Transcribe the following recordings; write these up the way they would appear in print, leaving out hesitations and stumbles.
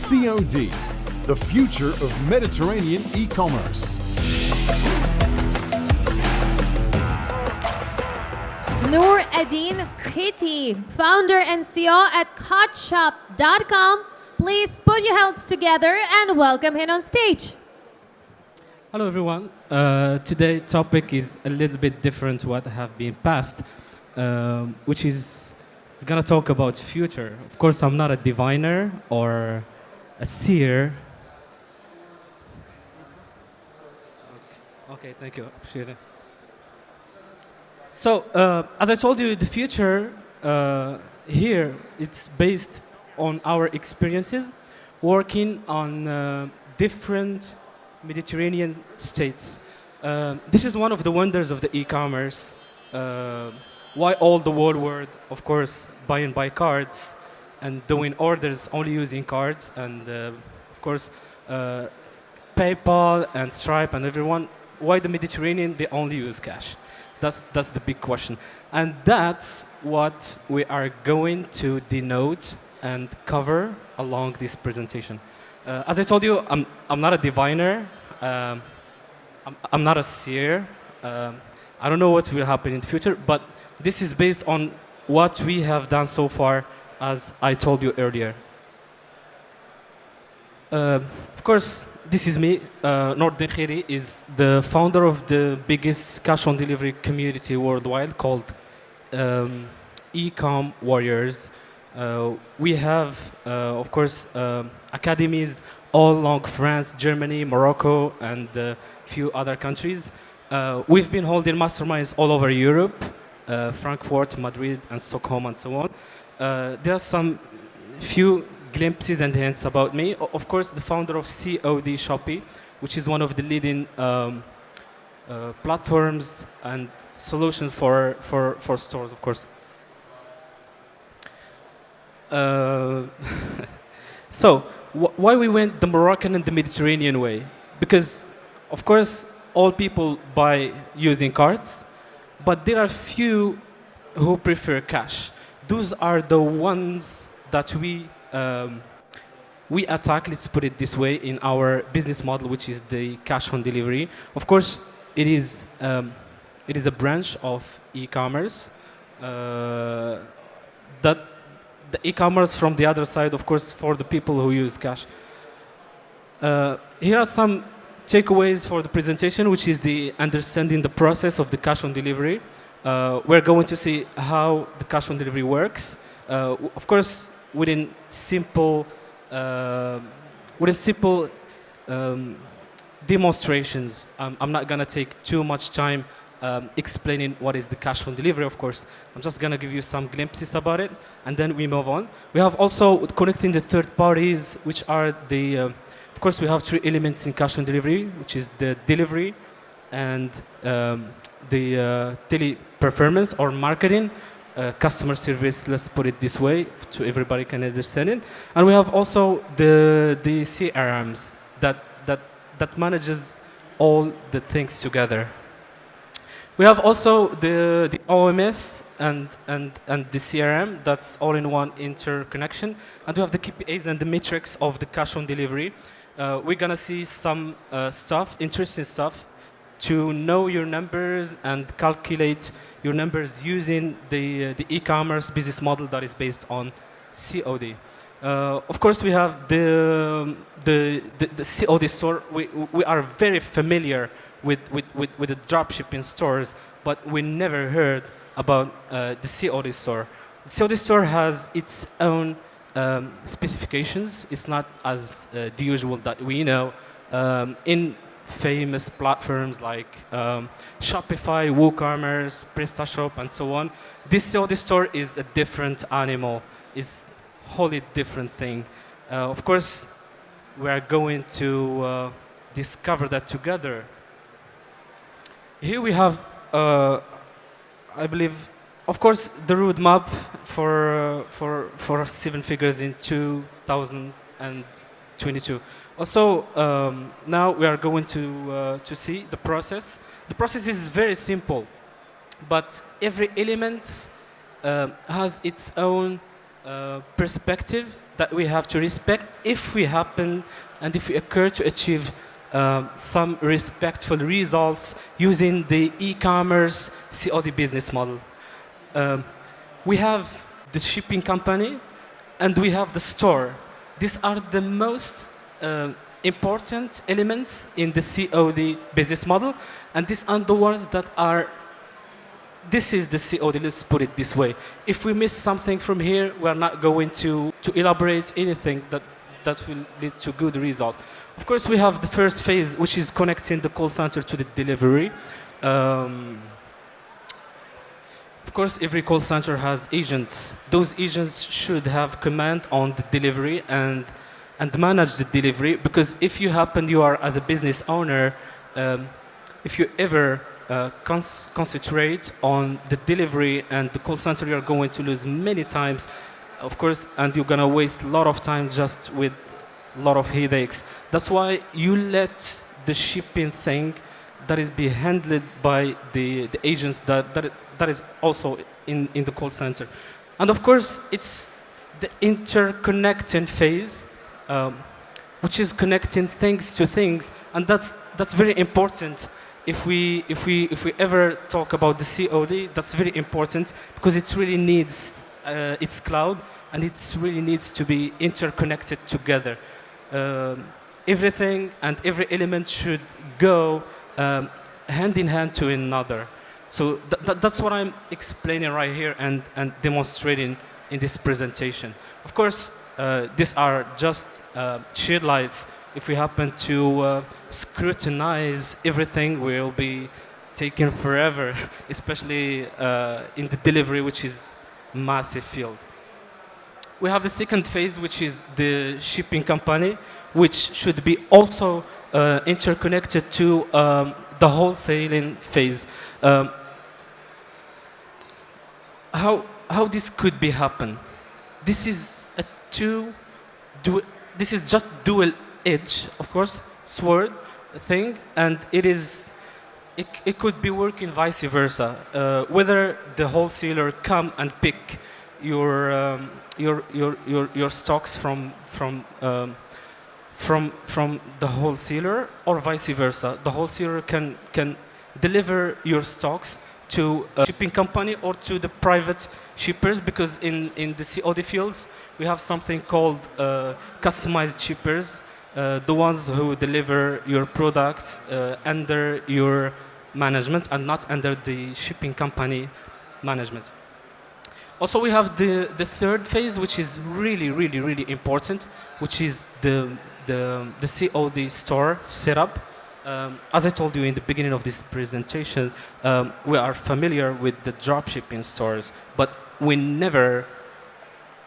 COD, the future of Mediterranean e-commerce. Noureddine Khiti, founder and CEO at hotshop.com. Please put your hands together and welcome him on stage. Hello everyone. Today's topic is a little bit different to what have been past, which is gonna talk about future. Of course, I'm not a diviner or a seer. Okay, thank you. Appreciate it. So, as I told you, the future here, it's based on our experiences working on different Mediterranean states. This is one of the wonders of the e-commerce. Why all the world, of course, buying by cards and doing orders only using cards, and of course, PayPal and Stripe and everyone. Why the Mediterranean, they only use cash? That's the big question. And that's what we are going to denote and cover along this presentation. As I told you, I'm not a diviner. I'm not a seer. I don't know what will happen in the future, but this is based on what we have done so far, as I told you earlier. Of course, this is me. Noureddine Khiti is the founder of the biggest cash-on-delivery community worldwide called Ecom Warriors. We have, of course, academies all along France, Germany, Morocco, and a few other countries. We've been holding masterminds all over Europe, Frankfurt, Madrid, and Stockholm, and so on. There are some few glimpses and hints about me. Of course, the founder of COD Shopee, which is one of the leading platforms and solutions for stores, of course. So, why we went the Moroccan and the Mediterranean way? Because, of course, all people buy using cards, but there are few who prefer cash. Those are the ones that we attack, let's put it this way, in our business model, which is the cash on delivery. Of course, it is a branch of e-commerce that the e-commerce from the other side, of course, for the people who use cash. Here are some takeaways for the presentation, which is the understanding the process of the cash on delivery. We're going to see how the cash on delivery works. Of course, within simple demonstrations. I'm not gonna take too much time explaining what is the cash on delivery, of course. I'm just gonna give you some glimpses about it, and then we move on. We have also connecting the third parties, which are the, of course, we have three elements in cash on delivery, which is the delivery and the tele-performance or marketing, customer service, let's put it this way, so everybody can understand it. And we have also the CRMs that manages all the things together. We have also the OMS and the CRM, that's all in one interconnection. And we have the KPIs and the metrics of the cash on delivery. We're gonna see some interesting stuff, to know your numbers and calculate your numbers using the e-commerce business model that is based on COD. Of course, we have the COD store. We are very familiar with the dropshipping stores, but we never heard about the COD store. The COD store has its own specifications. It's not as the usual that we know in famous platforms like Shopify, WooCommerce, PrestaShop, and so on. This COD store is a different animal. It's a wholly different thing. Of course, we are going to discover that together. Here we have, I believe, of course, the roadmap for 7 figures in 2022. Also, now we are going to see the process. The process is very simple, but every element has its own perspective that we have to respect if we happen and if we occur to achieve some respectful results using the e-commerce COD business model. We have the shipping company and we have the store. These are the most important elements in the COD business model, and these are the ones that are, this is the COD, let's put it this way. If we miss something from here, we're not going to elaborate anything that will lead to good result. Of course, we have the first phase, which is connecting the call center to the delivery. Of course, every call center has agents. Those agents should have command on the delivery and manage the delivery, because if you happen, you are as a business owner, if you ever concentrate on the delivery and the call center, you're going to lose many times, of course, and you're going to waste a lot of time just with a lot of headaches. That's why you let the shipping thing that is be handled by the agents that is also in the call center. And of course, it's the interconnecting phase, which is connecting things to things, and that's very important. If we ever talk about the COD, that's very important because it really needs its cloud, and it really needs to be interconnected together. Everything and every element should go hand in hand to another. So that's what I'm explaining right here and demonstrating in this presentation. Of course, these are just shared lights. If we happen to scrutinize everything, we'll be taking forever, especially in the delivery, which is massive field. We have the second phase, which is the shipping company, which should be also interconnected to the wholesaling phase. How this could be happen? This is this is just dual edge, of course, sword thing, and it could be working vice versa. Whether the wholesaler come and pick your stocks from the wholesaler, or vice versa. The wholesaler can deliver your stocks to a shipping company or to the private shippers, because in the COD fields we have something called customized shippers, the ones who deliver your products under your management and not under the shipping company management. Also, we have the third phase, which is really important, which is the COD store setup. As I told you in the beginning of this presentation, we are familiar with the dropshipping stores, but we never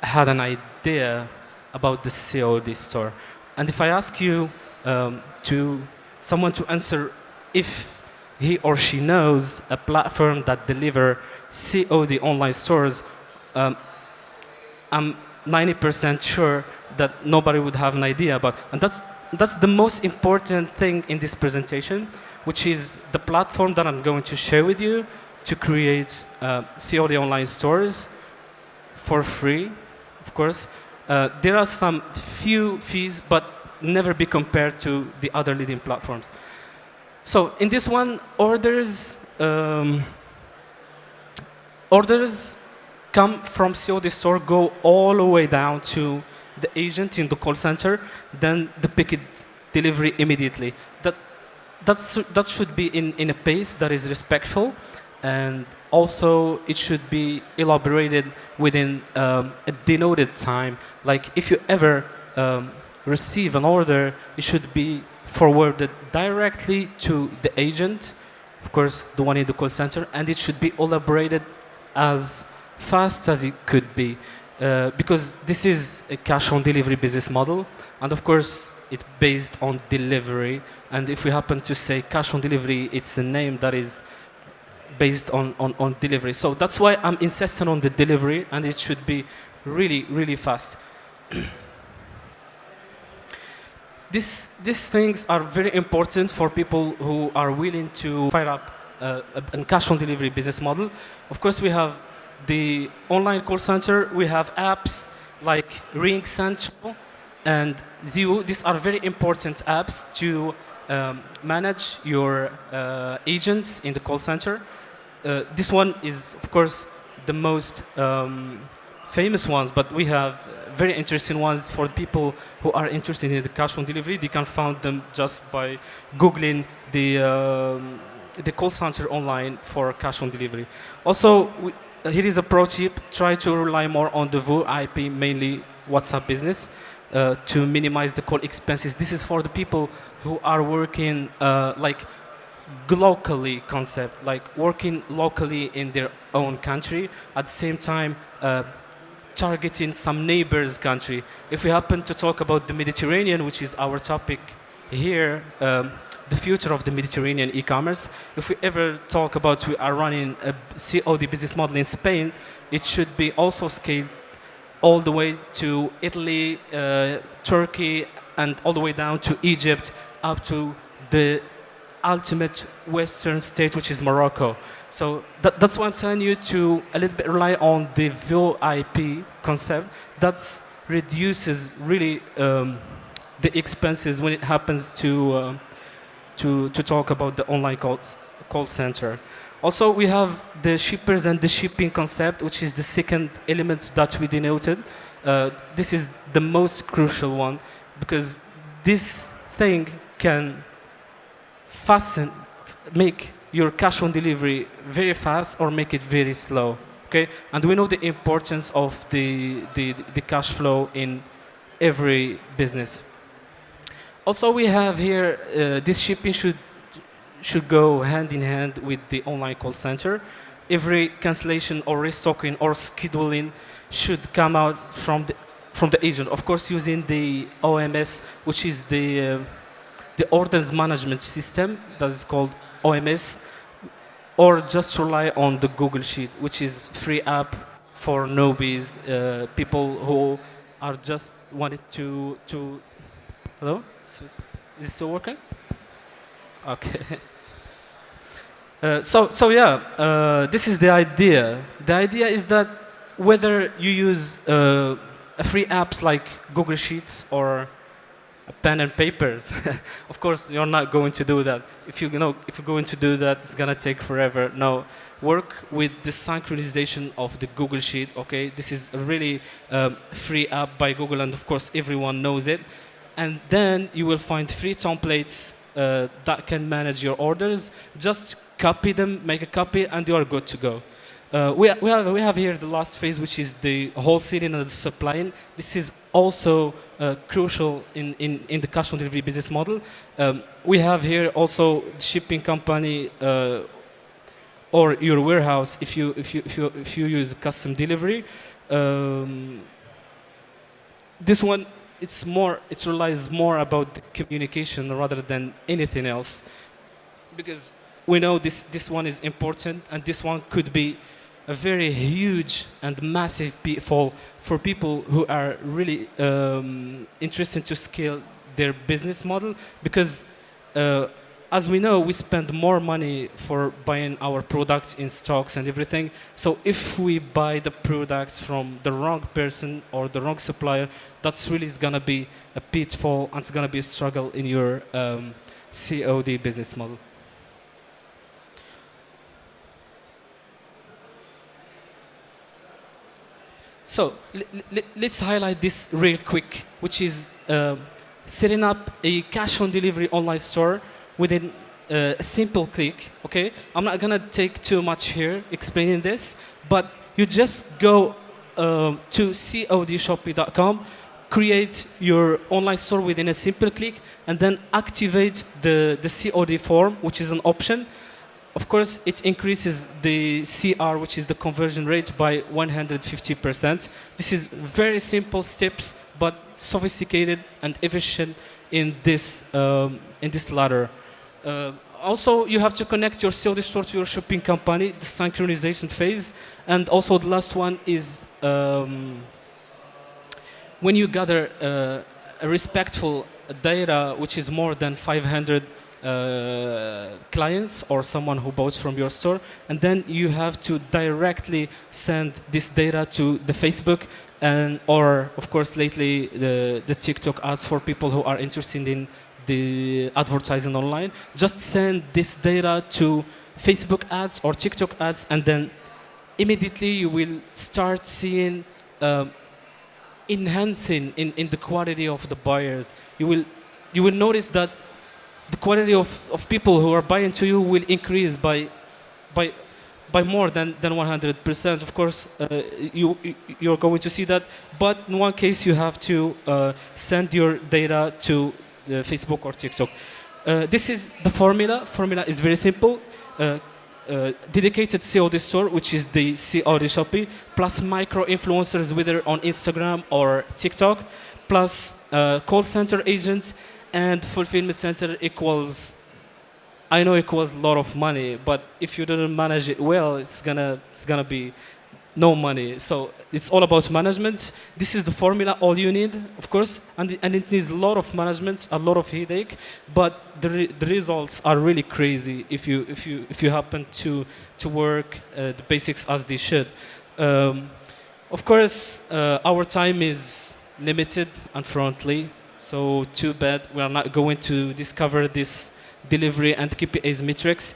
had an idea about the COD store. And if I ask you someone to answer if he or she knows a platform that deliver COD online stores, I'm 90% sure that nobody would have an idea about. And that's the most important thing in this presentation, which is the platform that I'm going to share with you to create COD online stores for free, of course. There are some few fees, but never be compared to the other leading platforms. So in this one, orders come from COD store, go all the way down to the agent in the call center, then the pick it delivery immediately. That should be in a pace that is respectful, and also it should be elaborated within a denoted time. Like if you ever receive an order, it should be forwarded directly to the agent, of course the one in the call center, and it should be elaborated as fast as it could be, because this is a cash on delivery business model, and of course it's based on delivery. And if we happen to say cash on delivery, it's a name that is based on delivery. So that's why I'm insisting on the delivery, and it should be really fast. These things are very important for people who are willing to fire up a cash on delivery business model. Of course, we have the online call center, we have apps, like Ring Central and Zio. These are very important apps to manage your agents in the call center. This one is, of course, the most famous ones, but we have very interesting ones for people who are interested in the cash on delivery. They can find them just by Googling the call center online for cash on delivery. Also, here is a pro tip: try to rely more on the VoIP, mainly WhatsApp business, to minimize the call expenses. This is for the people who are working like locally concept, like working locally in their own country, at the same time targeting some neighbors country. If we happen to talk about the Mediterranean, which is our topic here, the future of the Mediterranean e-commerce, if we ever talk about we are running a COD business model in Spain, it should be also scaled all the way to Italy, Turkey, and all the way down to Egypt, up to the ultimate Western state, which is Morocco. So that's why I'm telling you to a little bit rely on the VoIP concept. That reduces really the expenses when it happens to talk about the online call center. Also, we have the shippers and the shipping concept, which is the second element that we denoted. This is the most crucial one, because this thing can make your cash on delivery very fast or make it very slow. Okay, and we know the importance of the cash flow in every business. Also, we have here this shipping should go hand in hand with the online call center. Every cancellation or restocking or scheduling should come out from the agent. Of course, using the OMS, which is the orders management system, that is called OMS, or just rely on the Google Sheet, which is free app for newbies, people who are just wanted to. Hello, is it still working? Okay. So yeah, this is the idea. The idea is that whether you use free apps like Google Sheets or pen and papers, of course you're not going to do that. If you're going to do that, it's gonna take forever. No, work with the synchronization of the Google Sheet. Okay, this is a really free app by Google, and of course everyone knows it. And then you will find free templates that can manage your orders. Just copy them, make a copy, and you are good to go. We have here the last phase, which is the wholesaling and the supplying. This is also crucial in the cash on delivery business model. We have here also the shipping company or your warehouse if you use custom delivery. This one, it relies more about the communication rather than anything else, because we know this one is important, and this one could be a very huge and massive pitfall for people who are really interested to scale their business model, because as we know, we spend more money for buying our products in stocks and everything. So if we buy the products from the wrong person or the wrong supplier, that's really going to be a pitfall, and it's going to be a struggle in your COD business model. So let's highlight this real quick, which is setting up a cash on delivery online store within a simple click. Okay, I'm not gonna take too much here explaining this, but you just go to codshopee.com, create your online store within a simple click, and then activate the COD form, which is an option. Of course, it increases the CR, which is the conversion rate, by 150%. This is very simple steps, but sophisticated and efficient in this ladder. Also, you have to connect your COD store to your shipping company, the synchronization phase. And also the last one is when you gather a respectful data, which is more than 500 clients or someone who bought from your store, and then you have to directly send this data to the Facebook and or of course lately the TikTok ads for people who are interested in the advertising online. Just send this data to Facebook ads or TikTok ads, and then immediately you will start seeing enhancing in the quality of the buyers. You will notice that the quality of people who are buying to you will increase by more than 100%. Of course, you're going to see that, but in one case you have to send your data to Facebook or TikTok. This is the formula. Formula is very simple. Dedicated COD store, which is the COD Shopee, plus micro influencers, whether on Instagram or TikTok, plus call center agents, and fulfillment center equals, I know equals a lot of money, but if you don't manage it well, it's gonna be no money. So it's all about management. This is the formula, all you need, of course, and it needs a lot of management, a lot of headache, but the results are really crazy if you happen to work the basics as they should. Of course, our time is limited, unfortunately, so too bad we are not going to discover this delivery and KPIs metrics.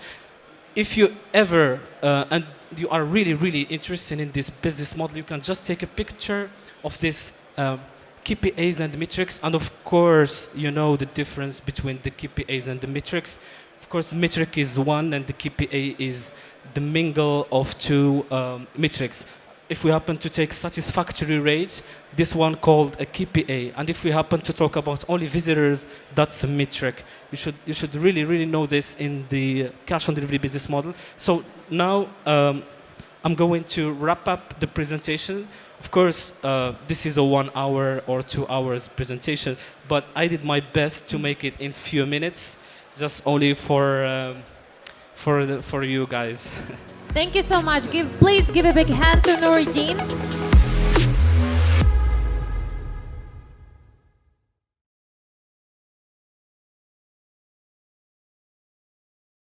If you ever and you are really interested in this business model, you can just take a picture of this KPIs and metrics, and of course you know the difference between the KPIs and the metrics. Of course, the metric is one and the KPI is the mingle of two metrics. If we happen to take satisfactory rates, this one called a KPI, and if we happen to talk about only visitors, that's a metric. You should really know this in the cash on delivery business model. So now I'm going to wrap up the presentation. Of course, this is a 1 hour or 2 hours presentation, but I did my best to make it in few minutes, just only for you guys. Thank you so much. Please give a big hand to Noureddine.